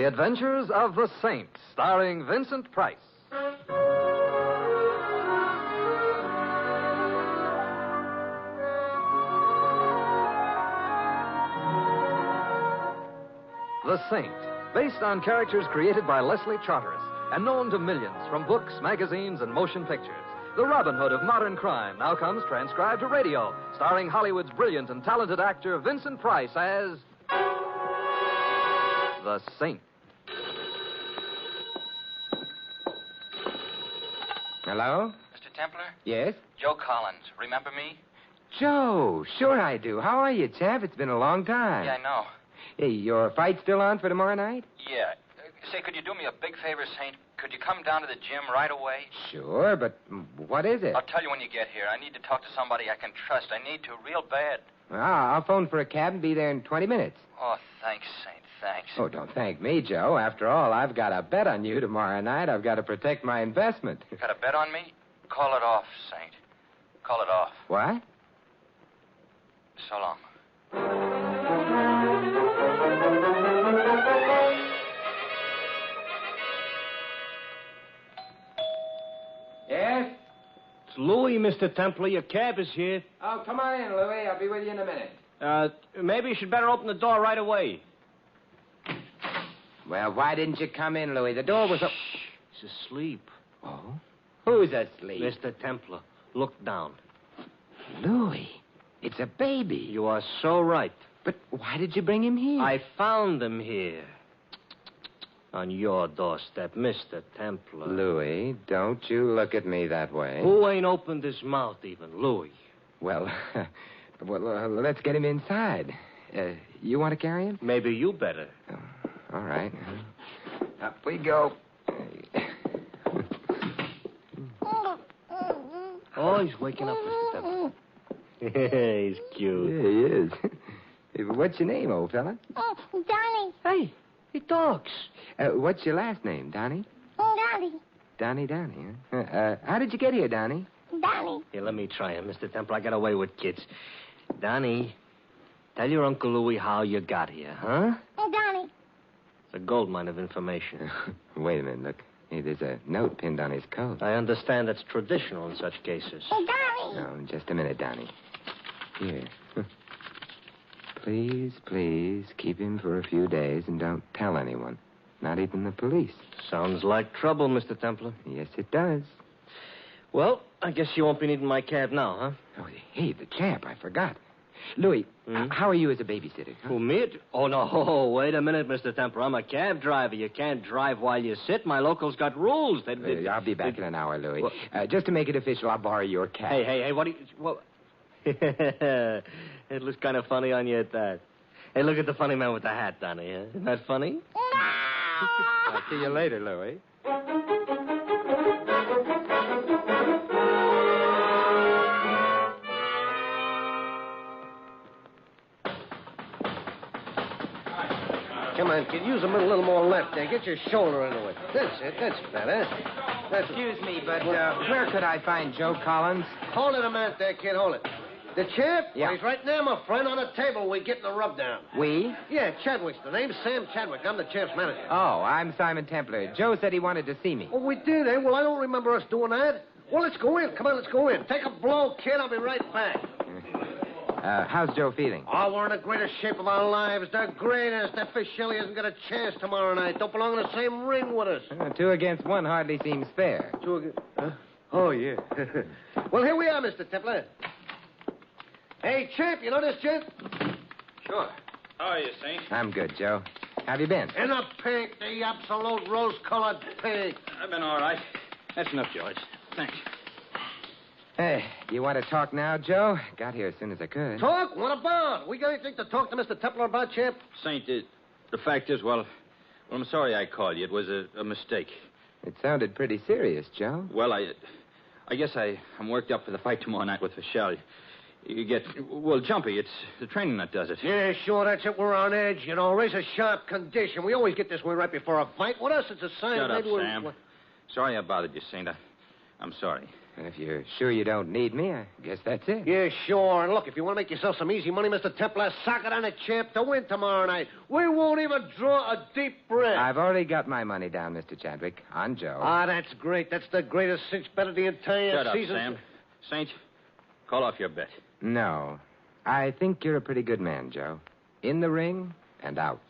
The Adventures of the Saint, starring Vincent Price. The Saint, based on characters created by Leslie Charteris and known to millions from books, magazines, and motion pictures. The Robin Hood of modern crime now comes transcribed to radio, starring Hollywood's brilliant and talented actor Vincent Price as the Saint. Hello? Mr. Templar? Yes? Joe Collins. Remember me? Joe, sure I do. How are you, chap? It's been a long time. Yeah, I know. Hey, your fight still on for tomorrow night? Yeah. Say, could you do me a big favor, Saint? Could you come down to the gym right away? Sure, but what is it? I'll tell you when you get here. I need to talk to somebody I can trust. I need to real bad. I'll phone for a cab and be there in 20 minutes. Oh, thanks, Saint. Thanks. Oh, don't thank me, Joe. After all, I've got a bet on you tomorrow night. I've got to protect my investment. Got a bet on me? Call it off, Saint. Call it off. What? So long. Yes? It's Louis, Mr. Templar. Your cab is here. Oh, come on in, Louis. I'll be with you in a minute. Maybe you should better open the door right away. Well, why didn't you come in, Louis? The door was open. He's asleep. Oh? Who's asleep? Mr. Templar, look down. Louis, it's a baby. You are so right. But why did you bring him here? I found him here. On your doorstep, Mr. Templar. Louis, don't you look at me that way. Who ain't opened his mouth even? Louis. Well, let's get him inside. You want to carry him? Maybe you better. Oh, all right. Up we go. Oh, he's waking up, Mr. Templar. He's cute. Yeah, he is. What's your name, old fella? Donnie. Hey, he talks. What's your last name, Donnie? Donnie. Donnie, huh? How did you get here, Donnie? Donnie. Here, let me try him, Mr. Templar. I got away with kids. Donnie, tell your Uncle Louis how you got here, huh? Donnie. It's a goldmine of information. Wait a minute, look. Hey, there's a note pinned on his coat. I understand that's traditional in such cases. Donnie. Oh, just a minute, Donnie. Here. Please keep him for a few days and don't tell anyone. Not even the police. Sounds like trouble, Mr. Templar. Yes, it does. Well, I guess you won't be needing my cab now, huh? Oh, hey, the champ, I forgot. Louis, how are you as a babysitter? Huh? Who, me? Oh, no, wait a minute, Mr. Templar. I'm a cab driver. You can't drive while you sit. My locals got rules. I'll be back in an hour, Louis. Well, just to make it official, I'll borrow your cab. Hey, what do you... Well, it looks kind of funny on you at that. Hey, look at the funny man with the hat, Donnie. Huh? Isn't that funny? I'll see you later, Louis. Come on, kid. Use them a little more left there. Get your shoulder into it. That's it. That's better. Excuse me, but where could I find Joe Collins? Hold it a minute there, kid. Hold it. The champ? Yeah. Well, he's right there, my friend, on the table. We're getting a rub down. We? Yeah, Chadwick's the name. Sam Chadwick. I'm the champ's manager. Oh, I'm Simon Templar. Joe said he wanted to see me. Oh, we did, eh? Well, I don't remember us doing that. Well, let's go in. Come on, let's go in. Take a blow, kid. I'll be right back. How's Joe feeling? Oh, we're in the greatest shape of our lives. The greatest. That fish Shelley hasn't got a chance tomorrow night. Don't belong in the same ring with us. 2 against 1 hardly seems fair. 2 against... Huh? Oh, yeah. Well, here we are, Mr. Templar. Hey, champ, you know this gent? Sure. How are you, Saint? I'm good, Joe. How have you been? In the pink, the absolute rose-colored pink. I've been all right. That's enough, George. Thanks. Hey, do you want to talk now, Joe? Got here as soon as I could. Talk? What about? We got anything to talk to Mr. Templar about, champ? Saint, the fact is, well, I'm sorry I called you. It was a mistake. It sounded pretty serious, Joe. Well, I guess I'm worked up for the fight tomorrow night with Fischel. You get, well, jumpy. It's the training that does it. Yeah, sure, that's it. We're on edge, you know. Razor-sharp condition. We always get this way right before a fight. With us, it's a sign... Shut up, Sam. Sorry I bothered you, Saint. I'm sorry. And if you're sure you don't need me, I guess that's it. Yeah, sure. And look, if you want to make yourself some easy money, Mr. Templar, sock it on the champ to win tomorrow night. We won't even draw a deep breath. I've already got my money down, Mr. Chadwick, on Joe. Ah, that's great. That's the greatest cinch bet of the entire Shut up, season. Sam. Saint, call off your bet. No. I think you're a pretty good man, Joe. In the ring and out.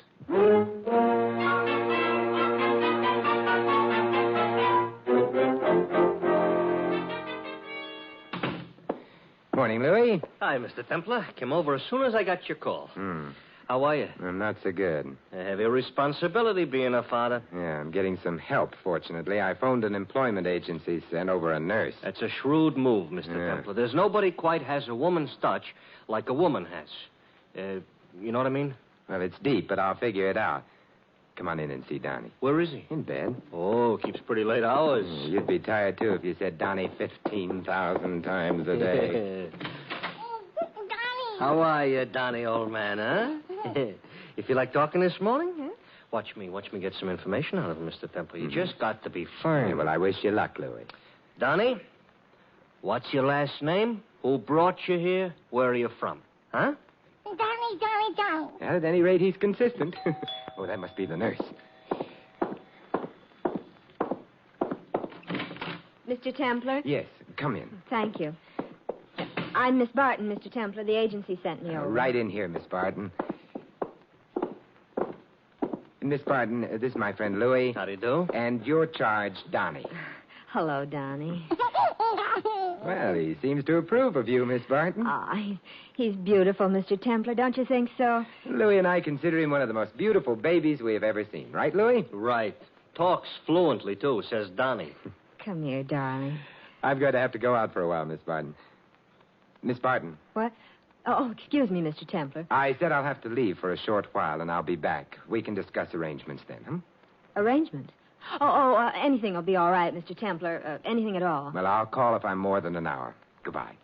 Morning, Louis. Hi, Mr. Templar. Came over as soon as I got your call. How are you? I'm not so good. A heavy responsibility being a father. Yeah, I'm getting some help, fortunately. I phoned an employment agency, sent over a nurse. That's a shrewd move, Mr. Yeah. Templar. There's nobody quite has a woman's touch like a woman has. You know what I mean? Well, it's deep, but I'll figure it out. Come on in and see Donnie. Where is he? In bed. Oh, keeps pretty late hours. You'd be tired, too, if you said Donnie 15,000 times a day. Donnie. How are you, Donnie, old man, huh? You feel like talking this morning? Huh? Watch me get some information out of him, Mr. Templar. You just got to be firm. Yeah, well, I wish you luck, Louis. Donnie, what's your last name? Who brought you here? Where are you from? Huh? Donnie. Well, at any rate, he's consistent. Oh, that must be the nurse. Mr. Templar? Yes, come in. Thank you. I'm Miss Barton, Mr. Templar. The agency sent me over. Right in here, Miss Barton. Miss Barton, this is my friend Louis. Howdy do. And your charge, Donnie. Hello, Donnie. Well, he seems to approve of you, Miss Barton. He's beautiful, Mr. Templar. Don't you think so? Louis and I consider him one of the most beautiful babies we have ever seen. Right, Louis? Right. Talks fluently, too, says Donnie. Come here, darling. I've got to have to go out for a while, Miss Barton. Miss Barton. What? Oh, excuse me, Mr. Templar. I said I'll have to leave for a short while, and I'll be back. We can discuss arrangements then, huh? Arrangement? Anything will be all right, Mr. Templar. Anything at all. Well, I'll call if I'm more than an hour. Goodbye.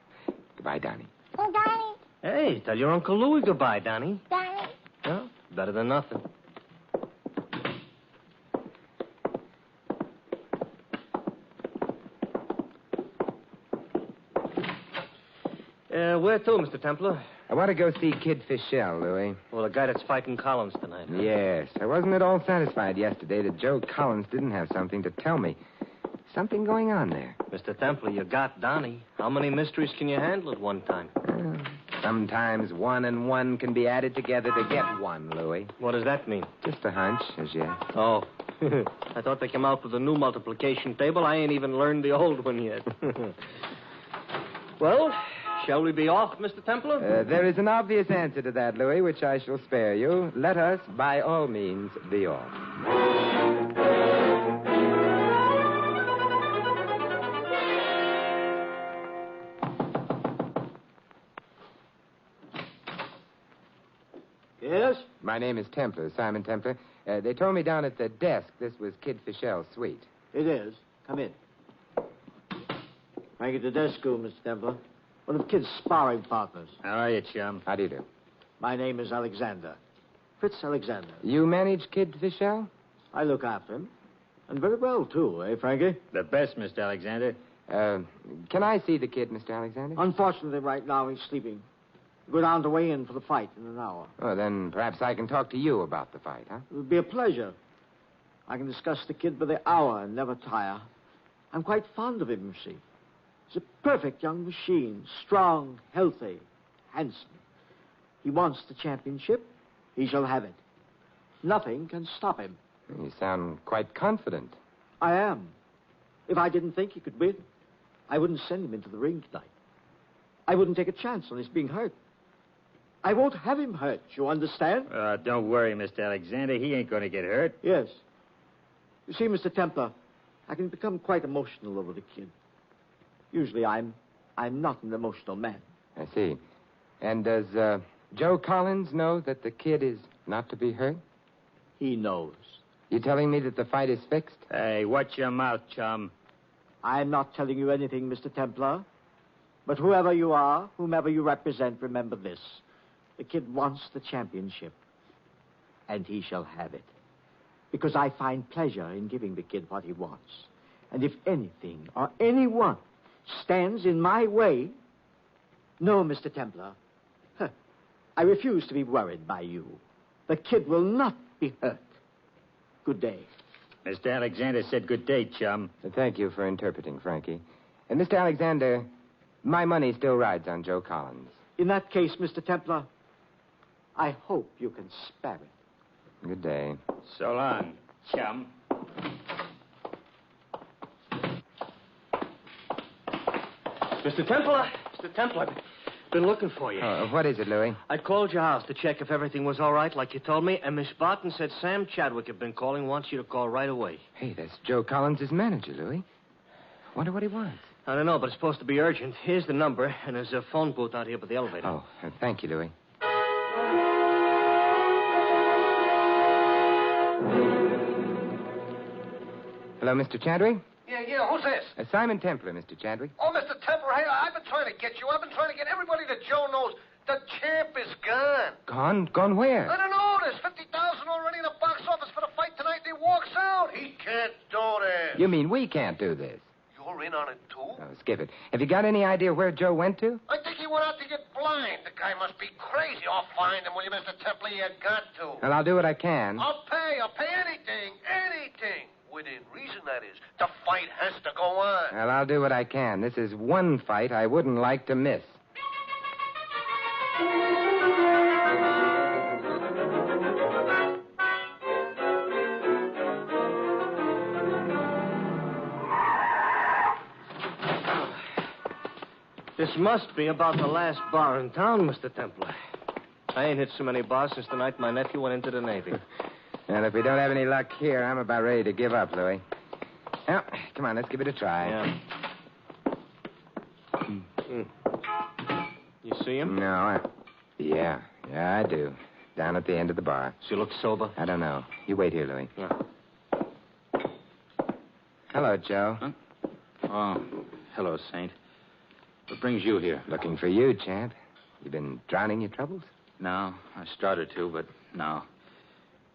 Goodbye, Donnie. Donnie. Hey, tell your Uncle Louis goodbye, Donnie. Donnie. Well, better than nothing. Where to, Mr. Templar? I want to go see Kid Fischel, Louis. Well, the guy that's fighting Collins tonight. Huh? Yes. I wasn't at all satisfied yesterday that Joe Collins didn't have something to tell me. Something going on there. Mr. Templar, you got Donnie. How many mysteries can you handle at one time? Sometimes 1 and 1 can be added together to get 1, Louis. What does that mean? Just a hunch, as yet. Oh. I thought they came out with a new multiplication table. I ain't even learned the old one yet. Well, shall we be off, Mr. Templar? There is an obvious answer to that, Louis, which I shall spare you. Let us, by all means, be off. Yes? My name is Templar, Simon Templar. They told me down at the desk this was Kid Fischel's suite. It is. Come in. Frank at the desk school, Mr. Templar. One of the kids' sparring partners. How are you, chum? How do you do? My name is Alexander. Fritz Alexander. You manage Kid Fischel? I look after him. And very well, too, eh, Frankie? The best, Mr. Alexander. Can I see the kid, Mr. Alexander? Unfortunately, right now, he's sleeping. Go down to weigh in for the fight in an hour. Oh, then perhaps I can talk to you about the fight, huh? It would be a pleasure. I can discuss the kid by the hour and never tire. I'm quite fond of him, you see. He's a perfect young machine. Strong, healthy, handsome. He wants the championship. He shall have it. Nothing can stop him. You sound quite confident. I am. If I didn't think he could win, I wouldn't send him into the ring tonight. I wouldn't take a chance on his being hurt. I won't have him hurt, you understand? Don't worry, Mr. Alexander. He ain't going to get hurt. Yes. You see, Mr. Templar, I can become quite emotional over the kid. Usually I'm not an emotional man. I see. And does Joe Collins know that the kid is not to be hurt? He knows. You telling me that the fight is fixed? Hey, watch your mouth, chum. I'm not telling you anything, Mr. Templar. But whoever you are, whomever you represent, remember this. The kid wants the championship. And he shall have it. Because I find pleasure in giving the kid what he wants. And if anything or anyone stands in my way? No, Mr. Templar. I refuse to be worried by you. The kid will not be hurt. Good day. Mr. Alexander said good day, chum. Thank you for interpreting, Frankie. And Mr. Alexander, my money still rides on Joe Collins. In that case, Mr. Templar, I hope you can spare it. Good day. So long, chum. Mr. Templar. Mr. Templar. Been looking for you. Oh, what is it, Louis? I called your house to check if everything was all right, like you told me, and Miss Barton said Sam Chadwick had been calling, wants you to call right away. Hey, that's Joe Collins' manager, Louis. Wonder what he wants. I don't know, but it's supposed to be urgent. Here's the number, and there's a phone booth out here by the elevator. Oh, thank you, Louis. Hello, Mr. Chadwick? Yeah, who's this? Simon Templar, Mr. Chadwick. Oh, Mr. Templar, hey, I've been trying to get you. I've been trying to get everybody that Joe knows. The champ is gone. Gone? Gone where? I don't know. There's $50,000 already in the box office for the fight tonight, and he walks out. He can't do this. You mean we can't do this? You're in on it, too? Oh, skip it. Have you got any idea where Joe went to? I think he went out to get blind. The guy must be crazy. I'll find him, will you, Mr. Templar? You got to. Well, I'll do what I can. I'll pay anything. Within reason, that is. The fight has to go on. Well, I'll do what I can. This is one fight I wouldn't like to miss. This must be about the last bar in town, Mr. Templar. I ain't hit so many bars since the night my nephew went into the Navy. And if we don't have any luck here, I'm about ready to give up, Louis. Well, come on, let's give it a try. Yeah. You see him? No, Yeah, I do. Down at the end of the bar. Does he look sober? I don't know. You wait here, Louis. Yeah. Hello, Joe. Huh? Oh, hello, Saint. What brings you here? Looking for you, champ. You been drowning your troubles? No, I started to, but no.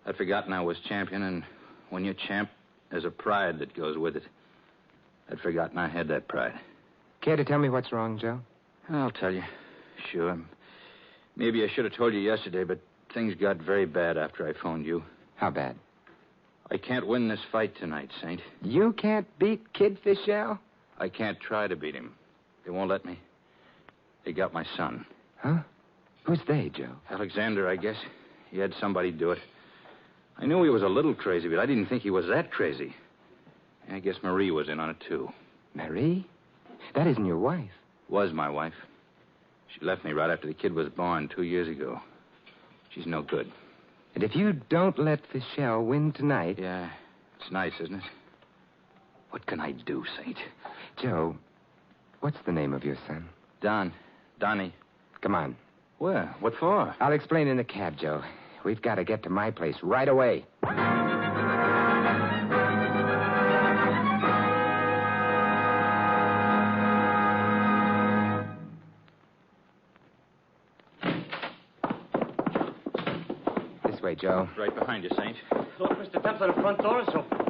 I'd forgotten I was champion, and when you're champ, there's a pride that goes with it. I'd forgotten I had that pride. Care to tell me what's wrong, Joe? I'll tell you. Sure. Maybe I should have told you yesterday, but things got very bad after I phoned you. How bad? I can't win this fight tonight, Saint. You can't beat Kid Fischel? I can't try to beat him. They won't let me. They got my son. Huh? Who's they, Joe? Alexander, I guess. He had somebody do it. I knew he was a little crazy, but I didn't think he was that crazy. I guess Marie was in on it, too. Marie? That isn't your wife. Was my wife. She left me right after the kid was born 2 years ago. She's no good. And if you don't let Fischel win tonight... Yeah, it's nice, isn't it? What can I do, Saint? Joe, what's the name of your son? Donnie. Come on. Where? What for? I'll explain in the cab, Joe. We've got to get to my place right away. This way, Joe. Right behind you, Saint. Look, Mr. Templar, the front door is open.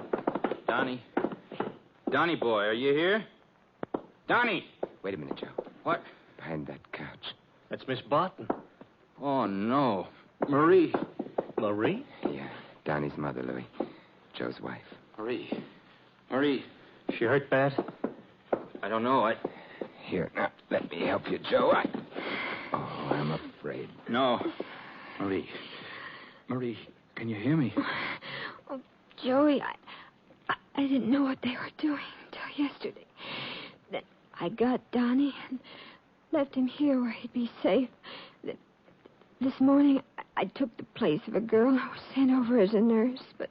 Donnie boy, are you here? Donnie! Wait a minute, Joe. What? Behind that couch. That's Miss Barton. Oh, no. Marie. Marie? Yeah, Donnie's mother, Louis. Joe's wife. Marie. She hurt bad? I don't know. Here, now, let me help you, Joe. Oh, I'm afraid. No. Marie, can you hear me? Oh, Joey, I didn't know what they were doing until yesterday. Then I got Donnie and left him here where he'd be safe. This morning, I took the place of a girl who was sent over as a nurse, but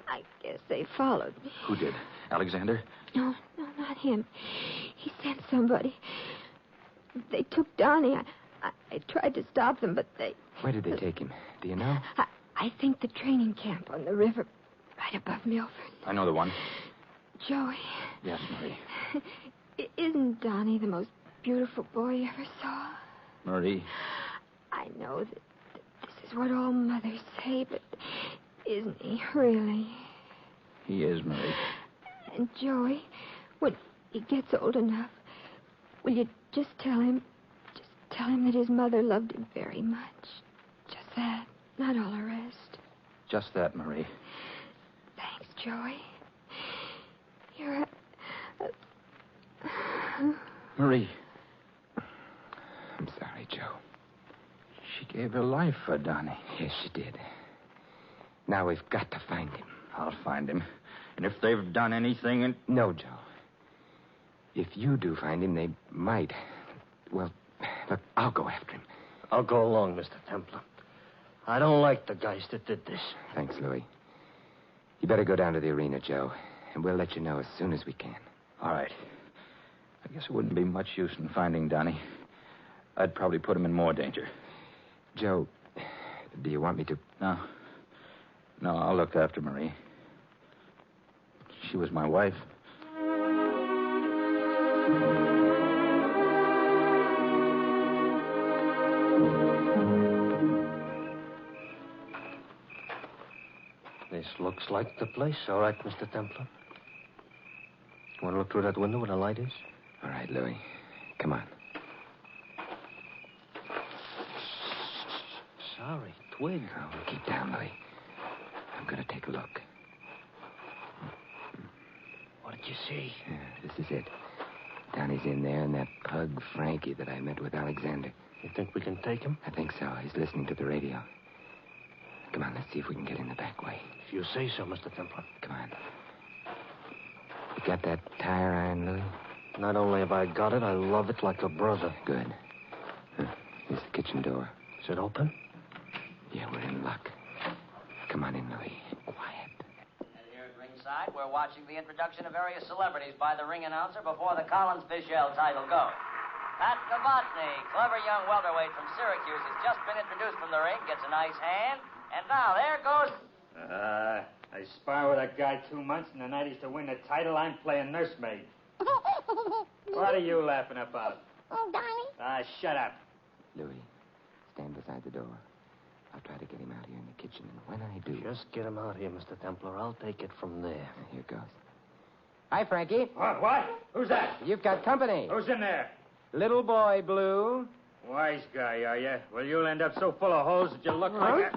I guess they followed me. Who did? Alexander? No, not him. He sent somebody. They took Donnie. I tried to stop them, but they... Where did they take him? Do you know? I think the training camp on the river right above Milford. I know the one. Joey. Yes, Marie. Isn't Donnie the most beautiful boy you ever saw? Marie. I know that this is what all mothers say, but isn't he really? He is, Marie. And Joey, when he gets old enough, will you just tell him that his mother loved him very much? Just that, not all the rest. Just that, Marie. Thanks, Joey. You're Marie. I'm sorry, Joe. She gave her life for Donnie. Yes, she did. Now we've got to find him. I'll find him. And if they've done anything... No, Joe. If you do find him, they might. Well, look, I'll go after him. I'll go along, Mr. Templar. I don't like the guys that did this. Thanks, Louis. You better go down to the arena, Joe, and we'll let you know as soon as we can. All right. I guess it wouldn't be much use in finding Donnie. I'd probably put him in more danger. Joe, do you want me to... No. No, I'll look after Marie. She was my wife. This looks like the place. All right, Mr. Templar. Want to look through that window where the light is? All right, Louis. Come on. Sorry, twig. Oh, keep down, Louis. I'm going to take a look. What did you see? Yeah, this is it. Donnie's in there, and that pug, Frankie, that I met with Alexander. You think we can take him? I think so. He's listening to the radio. Come on, let's see if we can get in the back way. If you say so, Mr. Templar. Come on. You got that tire iron, Louis? Not only have I got it, I love it like a brother. Good. Here's the kitchen door. Is it open? Yeah, we're in luck. Come on in, Louis. Quiet. And here at ringside, we're watching the introduction of various celebrities by the ring announcer before the Collins-Fischel title go. Pat Novotny, clever young welterweight from Syracuse, has just been introduced from the ring, gets a nice hand, and now there goes... I spar with a guy 2 months, and the night he's to win the title, I'm playing nursemaid. What are you laughing about? Oh, Donnie. Shut up. Louis, stand beside the door. I'll try to get him out here in the kitchen, and when I do... Just get him out here, Mr. Templar. I'll take it from there. Here goes. Hi, Frankie. What? Who's that? You've got company. Who's in there? Little boy, Blue. Wise guy, are you? Well, you'll end up so full of holes that you look like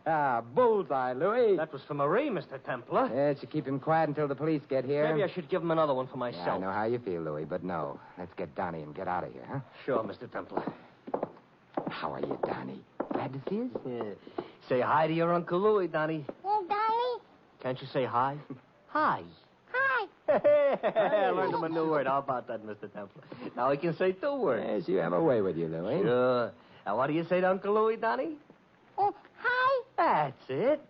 a... Bullseye, Louis. That was for Marie, Mr. Templar. Yeah, it should keep him quiet until the police get here. Maybe I should give him another one for myself. Yeah, I know how you feel, Louis, but no. Let's get Donnie and get out of here, huh? Sure, Mr. Templar. How are you, Donnie? Glad to see you? Yeah. Say hi to your Uncle Louis, Donnie. Oh, Donnie. Can't you say hi? Hi. Hi. I learned him a new word. How about that, Mr. Templar? Now he can say 2 words. Yes, you have a way with you, Louis. Sure. Now, what do you say to Uncle Louis, Donnie? Oh, hi. That's it.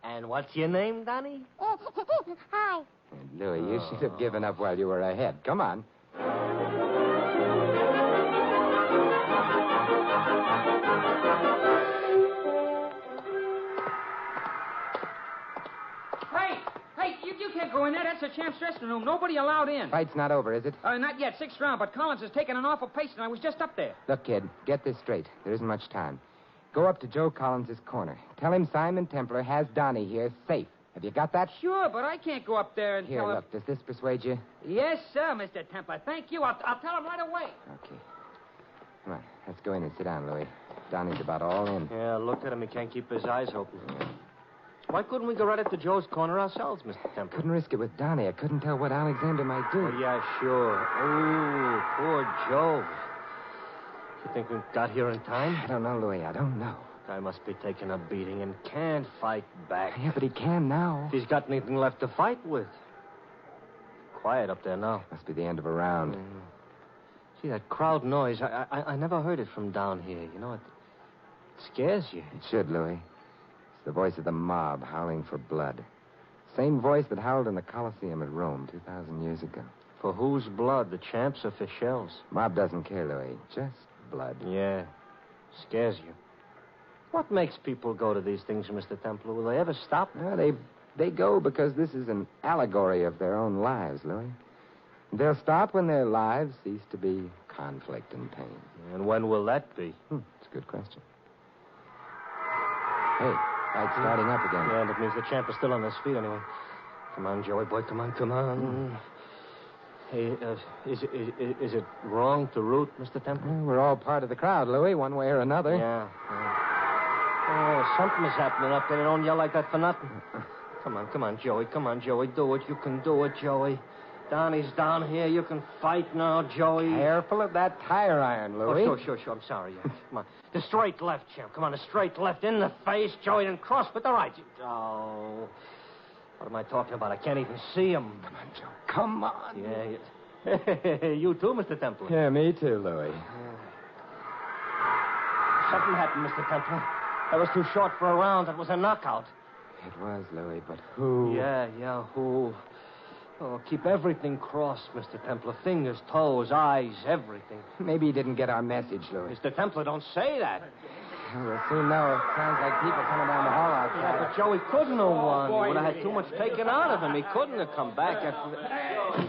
And what's your name, Donnie? Hi. And Louis, you should have given up while you were ahead. Come on. Hey, you can't go in there. That's the champ's dressing room. Nobody allowed in. Fight's not over, is it? Not yet. 6th round, but Collins has taken an awful pace, and I was just up there. Look, kid, get this straight. There isn't much time. Go up to Joe Collins' corner. Tell him Simon Templar has Donnie here safe. Have you got that? Sure, but I can't go up there and Here, tell him... look, does this persuade you? Yes, sir, Mr. Templar. Thank you. I'll tell him right away. Okay. Come on, let's go in and sit down, Louis. Donnie's about all in. Yeah, look at him. He can't keep his eyes open. Why couldn't we go right up to Joe's corner ourselves, Mr. Templar? Couldn't risk it with Donnie. I couldn't tell what Alexander might do. Oh, yeah, sure. Oh, poor Joe. You think we got here in time? I don't know, Louis. I don't know. Guy must be taking a beating and can't fight back. Yeah, but he can now. If he's got anything left to fight with. Quiet up there now. Must be the end of a round. See, that crowd noise, I never heard it from down here. You know, it scares you. It should, Louis. It's the voice of the mob howling for blood. Same voice that howled in the Colosseum at Rome 2,000 years ago. For whose blood? The champs or Fischel's? Mob doesn't care, Louis. Just blood. Yeah. Scares you. What makes people go to these things, Mr. Templar? Will they ever stop? They go because this is an allegory of their own lives, Louis. They'll stop when their lives cease to be conflict and pain. And when will that be? It's a good question. Hey, fight's starting up again. Yeah, that means the champ is still on his feet anyway. Come on, Joey boy. Come on. Hey, is it wrong to root, Mr. Templar? We're all part of the crowd, Louis, one way or another. Yeah. Oh, something is happening up there. They don't yell like that for nothing. Come on, Joey. Do it. You can do it, Joey. Donnie's down here. You can fight now, Joey. Careful of that tire iron, Louis. Oh, sure. I'm sorry. Yeah. Come on. The straight left, champ. Come on, the straight left in the face, Joey, and cross with the right. Oh. What am I talking about? I can't even see him. Come on, Joe. Come on. Yeah. You too, Mr. Templar. Yeah, me too, Louis. Something happened, Mr. Templar. That was too short for a round. That was a knockout. It was, Louis, but who? Yeah, who? Oh, keep everything crossed, Mr. Templar. Fingers, toes, eyes, everything. Maybe he didn't get our message, Louis. Mr. Templar, don't say that. We'll soon know. Sounds like people coming down the hall outside. Yeah, but Joey couldn't have won. He would have had too much taken out of him. He couldn't have come back after the...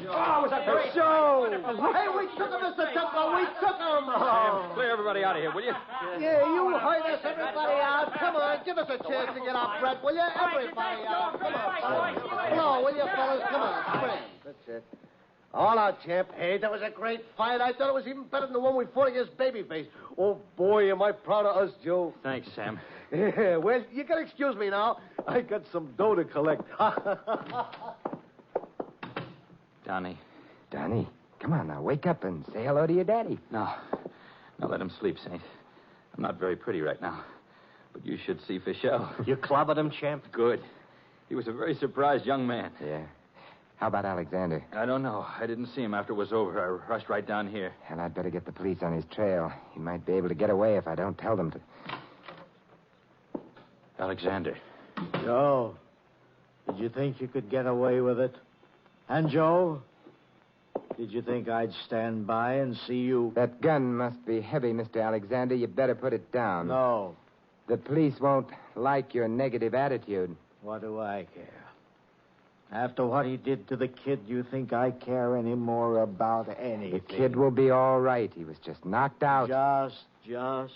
Oh, was that great? Show! Hey, we took him, Mr. Templar. We took him. Sam, clear everybody out of here, will you? Yeah, you heard us, everybody out. Come on, give us a chance to get our breath, will you? Everybody out. Come on, fellas. Blow, will you, fellas? Come on, spring. That's it. All out, champ. Hey, that was a great fight. I thought it was even better than the one we fought against Babyface. Oh, boy, am I proud of us, Joe. Thanks, Sam. Yeah, well, you gotta excuse me now. I got some dough to collect. Donnie. Donnie, come on now. Wake up and say hello to your daddy. No, let him sleep, Saint. I'm not very pretty right now. But you should see Fischel. You clobbered him, champ? Good. He was a very surprised young man. Yeah. How about Alexander? I don't know. I didn't see him after it was over. I rushed right down here. And I'd better get the police on his trail. He might be able to get away if I don't tell them to. Alexander. Joe, did you think you could get away with it? And Joe, did you think I'd stand by and see you? That gun must be heavy, Mr. Alexander. You better put it down. No. The police won't like your negative attitude. What do I care? After what he did to the kid, you think I care any more about anything? The kid will be all right. He was just knocked out. Just.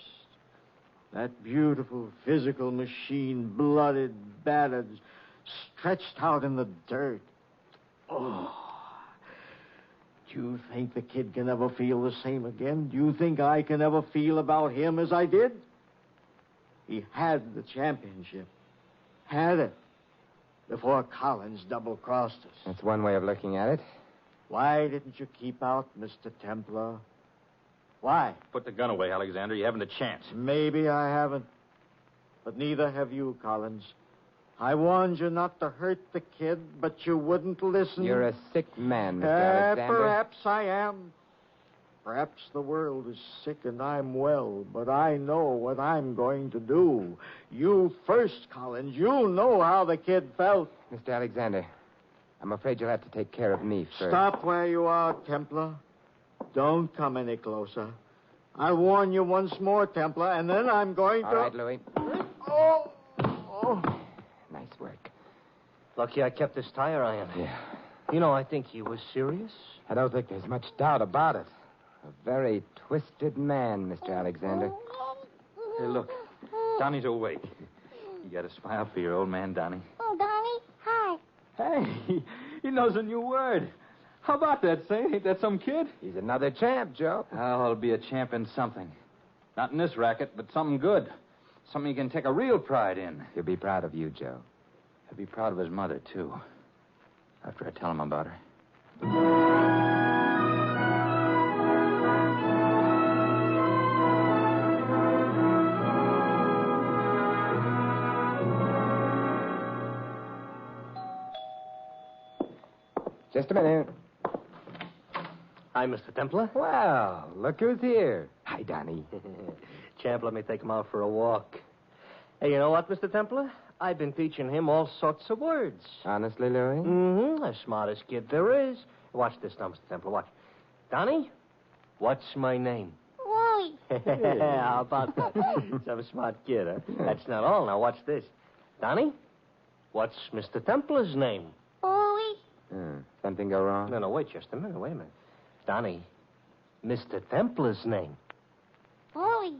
That beautiful physical machine, blooded, battered, stretched out in the dirt. Oh. Do you think the kid can ever feel the same again? Do you think I can ever feel about him as I did? He had the championship. Had it. Before Collins double-crossed us. That's one way of looking at it. Why didn't you keep out Mr. Templar? Why? Put the gun away, Alexander. You haven't a chance. Maybe I haven't. But neither have you, Collins. I warned you not to hurt the kid, but you wouldn't listen. You're a sick man, Mr. Alexander. Perhaps I am. Perhaps the world is sick and I'm well, but I know what I'm going to do. You first, Collins. You know how the kid felt. Mr. Alexander, I'm afraid you'll have to take care of me first. Stop where you are, Templar. Don't come any closer. I'll warn you once more, Templar, and then I'm going to... All right, Louis. Oh! Nice work. Lucky I kept this tire iron. Yeah. You know, I think he was serious. I don't think there's much doubt about it. A very twisted man, Mr. Alexander. Hey, look. Donnie's awake. You got a smile for your old man, Donnie. Oh, Donnie, hi. Hey, he knows a new word. How about that, Saint? Ain't that some kid? He's another champ, Joe. Oh, he'll be a champ in something. Not in this racket, but something good. Something he can take a real pride in. He'll be proud of you, Joe. He'll be proud of his mother, too. After I tell him about her. Just a minute. Hi, Mr. Templar. Well, look who's here. Hi, Donnie. Champ, let me take him out for a walk. Hey, you know what, Mr. Templar? I've been teaching him all sorts of words. Honestly, Louis? Mm-hmm. The smartest kid there is. Watch this now, Mr. Templar. Watch. Donnie, what's my name? Wally. How about that? Some smart kid, huh? That's not all. Now, watch this. Donnie, what's Mr. Templar's name? Wally. Something go wrong? No, wait just a minute. Wait a minute. Donnie, Mr. Templar's name. Wally.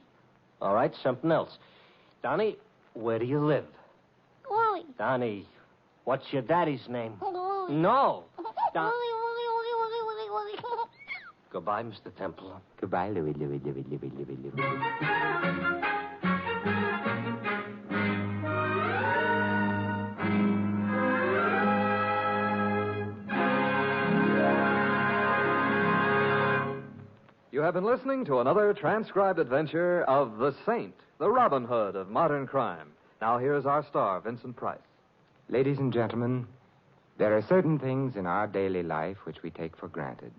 All right, something else. Donnie, where do you live? Wally. Donnie, What's your daddy's name? Louie. No. Louie. Goodbye, Mr. Templar. Goodbye, Louie. You have been listening to another transcribed adventure of the Saint, the Robin Hood of modern crime. Now here's our star, Vincent Price. Ladies and gentlemen, there are certain things in our daily life which we take for granted.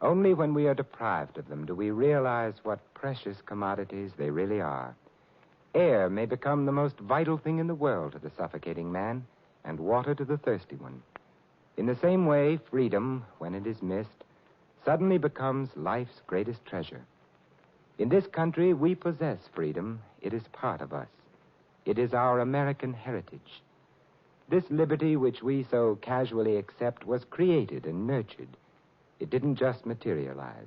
Only when we are deprived of them do we realize what precious commodities they really are. Air may become the most vital thing in the world to the suffocating man, and water to the thirsty one. In the same way, freedom, when it is missed, suddenly becomes life's greatest treasure. In this country, we possess freedom. It is part of us. It is our American heritage. This liberty which we so casually accept was created and nurtured. It didn't just materialize.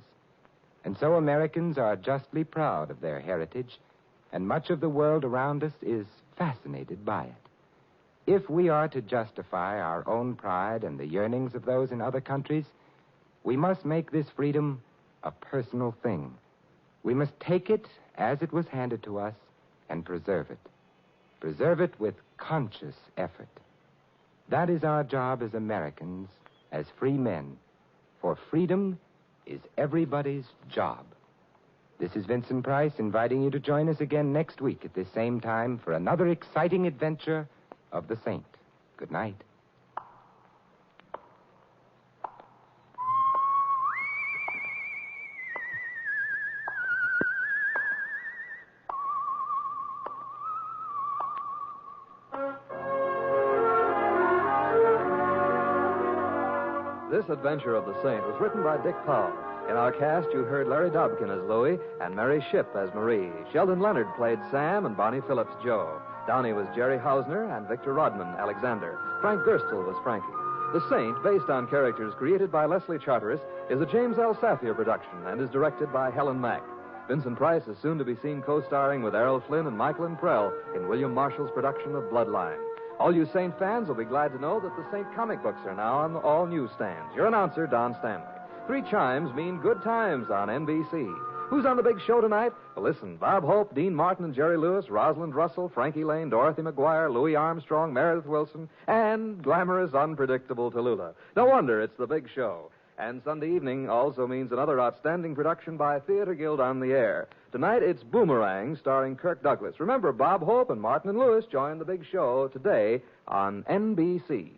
And so Americans are justly proud of their heritage, and much of the world around us is fascinated by it. If we are to justify our own pride and the yearnings of those in other countries, we must make this freedom a personal thing. We must take it as it was handed to us and preserve it. Preserve it with conscious effort. That is our job as Americans, as free men. For freedom is everybody's job. This is Vincent Price inviting you to join us again next week at this same time for another exciting adventure of the Saint. Good night. This adventure of the Saint was written by Dick Powell. In our cast, you heard Larry Dobkin as Louie and Mary Shipp as Marie. Sheldon Leonard played Sam and Bonnie Phillips Joe. Downey was Jerry Hausner and Victor Rodman Alexander. Frank Gerstle was Frankie. The Saint, based on characters created by Leslie Charteris, is a James L. Safier production and is directed by Helen Mack. Vincent Price is soon to be seen co-starring with Errol Flynn and Michael Prell in William Marshall's production of Bloodline. All you Saint fans will be glad to know that the Saint comic books are now on all newsstands. Your announcer, Don Stanley. 3 chimes mean good times on NBC. Who's on the big show tonight? Well, listen, Bob Hope, Dean Martin and Jerry Lewis, Rosalind Russell, Frankie Lane, Dorothy McGuire, Louis Armstrong, Meredith Wilson, and glamorous, unpredictable Tallulah. No wonder it's the big show. And Sunday evening also means another outstanding production by Theater Guild on the Air. Tonight, it's Boomerang, starring Kirk Douglas. Remember, Bob Hope and Martin and Lewis join the big show today on NBC.